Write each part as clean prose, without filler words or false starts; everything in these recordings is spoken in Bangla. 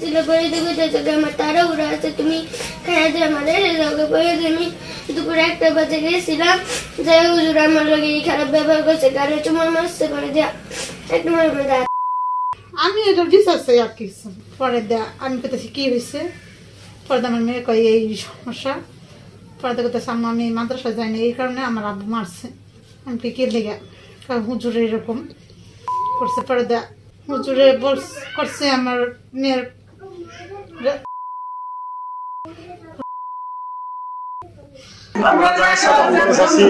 ছিল পরে দেখে আমার তারা উড়া আছে, তুমি খাইয়া দিয়ে আমাদের পরে আমি দুপুরে 1টা বাজে গেছিলাম, যাই হুজুর আমার লগে খারাপ ব্যবহার করছে, গালে চুমা মারছে, পরে দেয়া একটু আমি এটা বিচারছি আর কিছু পরে দেয়া আমি কোথাছি কি হয়েছে, পরে আমার মেয়ে কয় এই সমস্যা, পরে কোথাছে আম্মা আমি মাদ্রাসায় যাই না এই কারণে আমার আব্বু মারছে। আমি কি লেগে হুজুরে এরকম করছে, পরে দেয়া হুজুরে করছে আমার মেয়ের আমরা যারা সাধারণ মানুষ আছি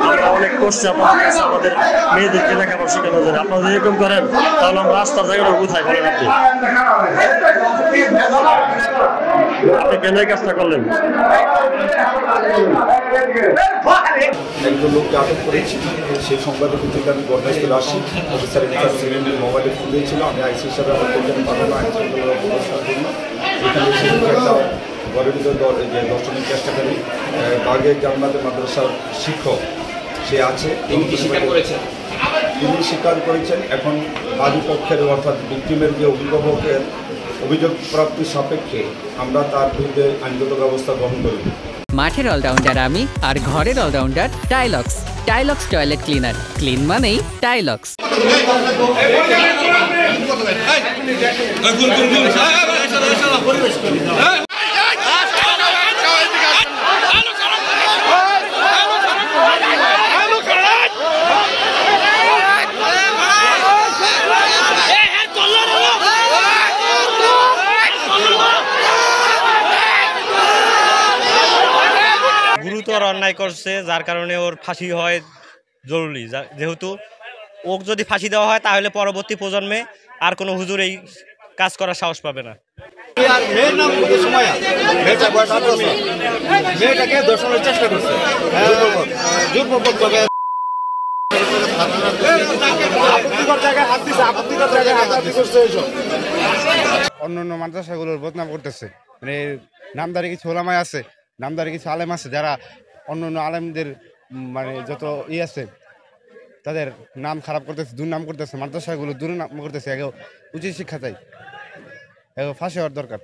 আমরা অনেক করছি আপনাদের কাছে আমাদের মেয়েদেরকে লেখাপড়া শেখানোর জন্য। আপনারা যদি এরকম করেন তাহলে আমরা রাস্তার জায়গাটা কোথায় বলেন? আপনি কেন এই কাজটা করলেন? একজন লোককে আটক করেছি, সেই সংবাদের ভিত্তিতে আমি ঘটনাস্থলে আসি। অফিসারের কাছে মোবাইলে ফোন দিয়েছিল, আমি আইসি হিসাবে আমার প্রয়োজনে পাঠানো আইন শৃঙ্খলা ব্যবস্থার জন্য। এখানে এসে একটা ঘরের ভিতরে যে দর্শনের চেষ্টা করি, বাগের জান্নাতের মাদ্রাসার শিক্ষক সে আছে। তিনি স্বীকার করেছেন, তিনি স্বীকার করেছেন। এখন বাদী পক্ষের অর্থাৎ ভিক্টিমের যে অভিভাবকের অভিযোগ প্রাপ্তির সাপেক্ষে আমরা তার বিরুদ্ধে আইনগত ব্যবস্থা গ্রহণ করি। মাঠের অলরাউন্ডার আমি, আর ঘরের all rounder Taylox. Taylox toilet cleaner, clean মানেই টাইলক্স। গুরুতর অন্যায় করছে, যার কারণে ওর ফাঁসি হয় জরুরি। যেহেতু ওকে যদি ফাঁসি দেওয়া হয় তাহলে পরবর্তী প্রজন্মে আর কোনো হুজুর এই কাজ করার সাহস পাবে না। মেয়েটাকে ধর্ষণের চেষ্টা করছে, অন্য মাদ্রাসাগুলোর বদনাম করতেছে, মানে নামদারি কিছু ওলামায় আছে, নামদারি কিছু আলেম আছে যারা অন্য আলেমদের মানে যত আছে তাদের নাম খারাপ করতেছে, দুর্নাম করতেছে, মাদ্রাসাগুলো দুর্নাম করতেছে। উচিত শিক্ষা চাই, ফাঁসি হওয়ার দরকার।